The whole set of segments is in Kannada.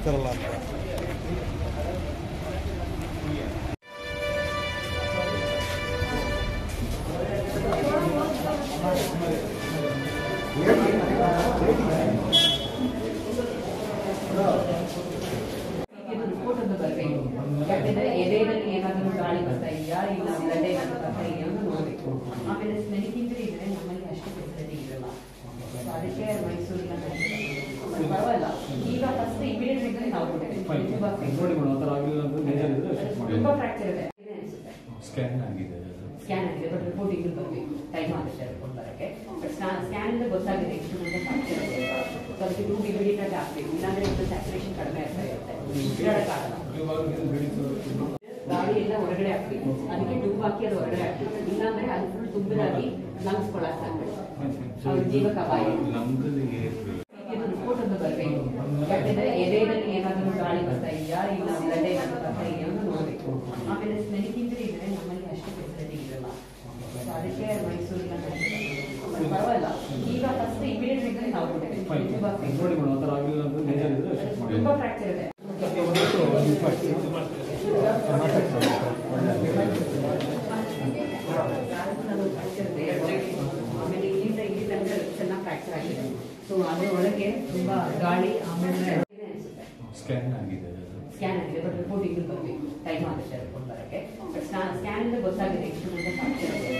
ಮಾಡ್ತಾರಲ್ಲ ಅಂತ. ರಿಪೋರ್ಟ್ ಒಂದು ಬರಬೇಕು. ಯಾಕಂದ್ರೆ ಎದೆಯಲ್ಲಿ ಏನಾದರೂ ಗಾಳಿ ಬರ್ತಾ ಇದೆಯಾ ಇಲ್ಲ ಬ್ಲಡ್ ಏನಾದರೂ ಬರ್ತಾ ಇದೆಯಾ ಅಂತ ನೋಡಬೇಕು. ಆಮೇಲೆ ಸ್ಮೆಲಿಂಗ್ ಇದ್ರೆ ನಮ್ಮಲ್ಲಿ ಅಷ್ಟು ಫೆಸಿಲಿಟಿ ಇರಲ್ಲ. ಸೊ ಅದಕ್ಕೆ ಮೈಸೂರಿನ ಪರವಾಗಿಲ್ಲ. ಈಗ ಫಸ್ಟ್ ಇಮಿಡಿಯೇಟ್ ಟ್ರೀಟ್ಮೆಂಟ್ ನಾವು ಕೊಡ್ತೇವೆ. ತುಂಬಾ ಫ್ರಾಕ್ಚರ್ ಇದೆ ಅನಿಸುತ್ತೆ. ಸ್ಕ್ಯಾನ್ ಆಗಿದೆ ಬಟ್ ರಿಪೋರ್ಟ್ ಈಗ ಬರಬೇಕು. ಟೈಮ್ ಆಗುತ್ತೆ ರಿಪೋರ್ಟ್ ಬರೋಕ್ಕೆ. ಬಟ್ ಸ್ಕ್ಯಾನ್ ಇಂದ ಗೊತ್ತಾಗಿದೆ ಎಷ್ಟು ಮುಂದೆ ಫ್ರಾಕ್ಚರ್ ಇದೆ. ಸೊ ಅದಕ್ಕೆ ಟ್ಯೂಬ್ ಇಮಿಡಿಯೇಟ್ ಆಗಿ ಹಾಕ್ಬೇಕು. ಇಲ್ಲಾಂದ್ರೆ ಇದು ಸ್ಯಾಚುರೇಷನ್ ಕಡಿಮೆ ಆಗ್ತಾ ಇರುತ್ತೆ. ಗಾಳಿ ಎಲ್ಲ ಹೊರಗಡೆ ಹಾಕ್ಬೇಕು. ಅದಕ್ಕೆ ಟ್ಯೂಬ್ ಹಾಕಿ ಅದು ಹೊರಗಡೆ ಹಾಕ್ಬೇಕು. ಇಲ್ಲಾಂದ್ರೆ ಅದು ಫುಲ್ ತುಂಬಿದಾಗಿ ಲಂಗ್ಸ್ ಕೊಳಾಗ್ತದೆ. ಅವ್ರ ಜೀವಕ್ಕೆ ಅಪಾಯ. ಇದು ರಿಪೋರ್ಟ್ ಒಂದು ಬರಬೇಕು. ಯಾಕಂದ್ರೆ ಎದೆಯಲ್ಲಿ ಏನಾದರೂ ಗಾಳಿ ಬರ್ತಾ ಇದೆಯಾ ಇಲ್ಲ ಬ್ಲಡ್ ಏನಾದರೂ ಬರ್ತಾ ಇದೆಯಾ ಅಂತ ನೋಡಬೇಕು. ಆಮೇಲೆ ಸ್ಮೆಲಿಂಗ್ ಇದ್ರೆ ನಮ್ಮಲ್ಲಿ ಅಷ್ಟು ಫೆಸಿಲಿಟಿ ಇರಲ್ಲ. ಸೊ ಅದಕ್ಕೆ ಮೈಸೂರಿನ ಪರವಾಗಿಲ್ಲ. ಈಗ ಫಸ್ಟ್ ಇಮಿಡಿಯೇಟ್ ಟ್ರೀಟ್ಮೆಂಟ್ ನಾವು ಕೊಡ್ತೇವೆ. ತುಂಬಾ ಫ್ರಾಕ್ಚರ್ ಇದೆ. ಆಮೇಲೆ ಇಲ್ಲಿಂದ ಇಲ್ಲಿ ತನಕ ಚೆನ್ನಾಗಿ ಫ್ರಾಕ್ಚರ್ ಆಗಿದೆ. ಸೊ ಅದ್ರ ಒಳಗೆ ತುಂಬಾ ಗಾಳಿ ಆಮೇಲೆ ಅನಿಸುತ್ತೆ. ಸ್ಕ್ಯಾನ್ ಆಗಿದೆ ಬಟ್ ರಿಪೋರ್ಟ್ ಈಗ ಬರಬೇಕು. ಟೈಮ್ ಆಗುತ್ತೆ ರಿಪೋರ್ಟ್ ಬರೋಕ್ಕೆ. ಬಟ್ ಸ್ಕ್ಯಾನ್ ಇಂದ ಗೊತ್ತಾಗಿದೆ ಎಷ್ಟು ಮುಂದೆ ಫ್ರಾಕ್ಚರ್ ಇದೆ.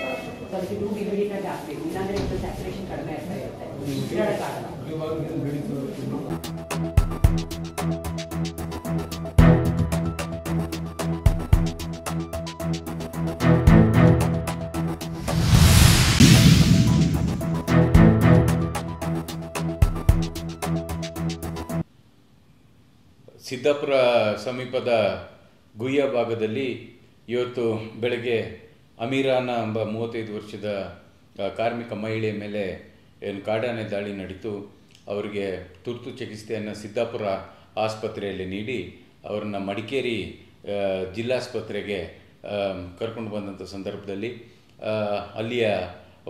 ಸೊ ಅದಕ್ಕೆ ಟ್ಯೂಬ್ ಇಮಿಡಿಯೇಟ್ ಆಗಿ ಹಾಕ್ಬೇಕು. ಇಲ್ಲಾಂದ್ರೆ ಇದು ಸ್ಯಾಚುರೇಷನ್ ಕಡಿಮೆ ಆಗ್ತಾ ಇರುತ್ತೆ. ಇರೋಕ್ಕಾಗಲ್ಲ. ಸಿದ್ದಾಪುರ ಸಮೀಪದ ಗುಯ್ಯ ಭಾಗದಲ್ಲಿ ಇವತ್ತು ಬೆಳಗ್ಗೆ ಅಮೀರಾನ ಎಂಬ 35 ವರ್ಷದ ಕಾರ್ಮಿಕ ಮಹಿಳೆಯ ಮೇಲೆ ಏನು ಕಾಡಾನೆ ದಾಳಿ ನಡೀತು. ಅವರಿಗೆ ತುರ್ತು ಚಿಕಿತ್ಸೆಯನ್ನು ಸಿದ್ದಾಪುರ ಆಸ್ಪತ್ರೆಯಲ್ಲಿ ನೀಡಿ ಅವರನ್ನು ಮಡಿಕೇರಿ ಜಿಲ್ಲಾಸ್ಪತ್ರೆಗೆ ಕರ್ಕೊಂಡು ಬಂದಂಥ ಸಂದರ್ಭದಲ್ಲಿ ಅಲ್ಲಿಯ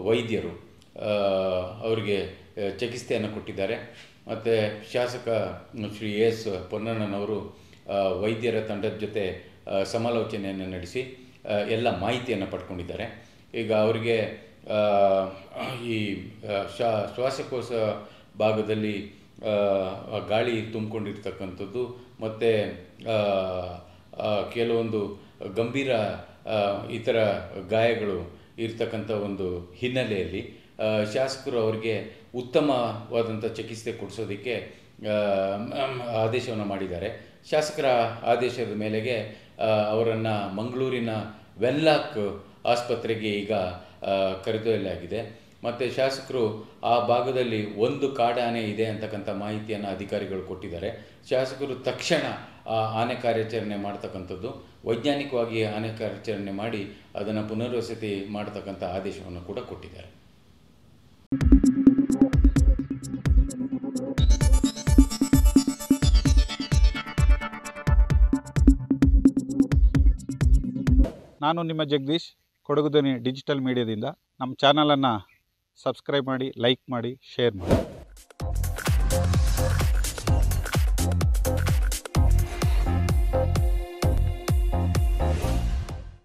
ವೈದ್ಯರು ಅವರಿಗೆ ಚಿಕಿತ್ಸೆಯನ್ನು ಕೊಟ್ಟಿದ್ದಾರೆ. ಮತ್ತು ಶಾಸಕ ಶ್ರೀ ಎಸ್ ಪೊನ್ನಣ್ಣನವರು ವೈದ್ಯರ ತಂಡದ ಜೊತೆ ಸಮಾಲೋಚನೆಯನ್ನು ನಡೆಸಿ ಎಲ್ಲ ಮಾಹಿತಿಯನ್ನು ಪಡ್ಕೊಂಡಿದ್ದಾರೆ. ಈಗ ಅವರಿಗೆ ಈ ಶ್ವಾಸಕೋಶ ಭಾಗದಲ್ಲಿ ಗಾಳಿ ತುಂಬಿಕೊಂಡಿರ್ತಕ್ಕಂಥದ್ದು ಮತ್ತು ಕೆಲವೊಂದು ಗಂಭೀರ ಇತರ ಗಾಯಗಳು ಇರ್ತಕ್ಕಂಥ ಒಂದು ಹಿನ್ನೆಲೆಯಲ್ಲಿ ಶಾಸಕರು ಅವರಿಗೆ ಉತ್ತಮವಾದಂಥ ಚಿಕಿತ್ಸೆ ಕೊಡಿಸೋದಕ್ಕೆ ಆದೇಶವನ್ನು ಮಾಡಿದ್ದಾರೆ. ಶಾಸಕರ ಆದೇಶದ ಮೇಲೆಗೆ ಅವರನ್ನು ಮಂಗಳೂರಿನ ವೆನ್ಲಾಕ್ ಆಸ್ಪತ್ರೆಗೆ ಈಗ ಕರೆದೊಯ್ಯಲಾಗಿದೆ. ಮತ್ತು ಶಾಸಕರು ಆ ಭಾಗದಲ್ಲಿ ಒಂದು ಕಾಡಾನೆ ಇದೆ ಅಂತಕ್ಕಂಥ ಮಾಹಿತಿಯನ್ನು ಅಧಿಕಾರಿಗಳು ಕೊಟ್ಟಿದ್ದಾರೆ. ಶಾಸಕರು ತಕ್ಷಣ ಆನೆ ಕಾರ್ಯಾಚರಣೆ ಮಾಡ್ತಕ್ಕಂಥದ್ದು, ವೈಜ್ಞಾನಿಕವಾಗಿ ಆನೆ ಕಾರ್ಯಾಚರಣೆ ಮಾಡಿ ಅದನ್ನು ಪುನರ್ವಸತಿ ಮಾಡ್ತಕ್ಕಂಥ ಆದೇಶವನ್ನು ಕೂಡ ಕೊಟ್ಟಿದ್ದಾರೆ. ನಾನು ನಿಮ್ಮ ಜಗದೀಶ್, ಕೊಡಗು ಧ್ವನಿ ಡಿಜಿಟಲ್ ಮೀಡಿಯಾದಿಂದ. ನಮ್ಮ ಚಾನಲನ್ನು ಸಬ್ಸ್ಕ್ರೈಬ್ ಮಾಡಿ, ಲೈಕ್ ಮಾಡಿ, ಶೇರ್ ಮಾಡಿ.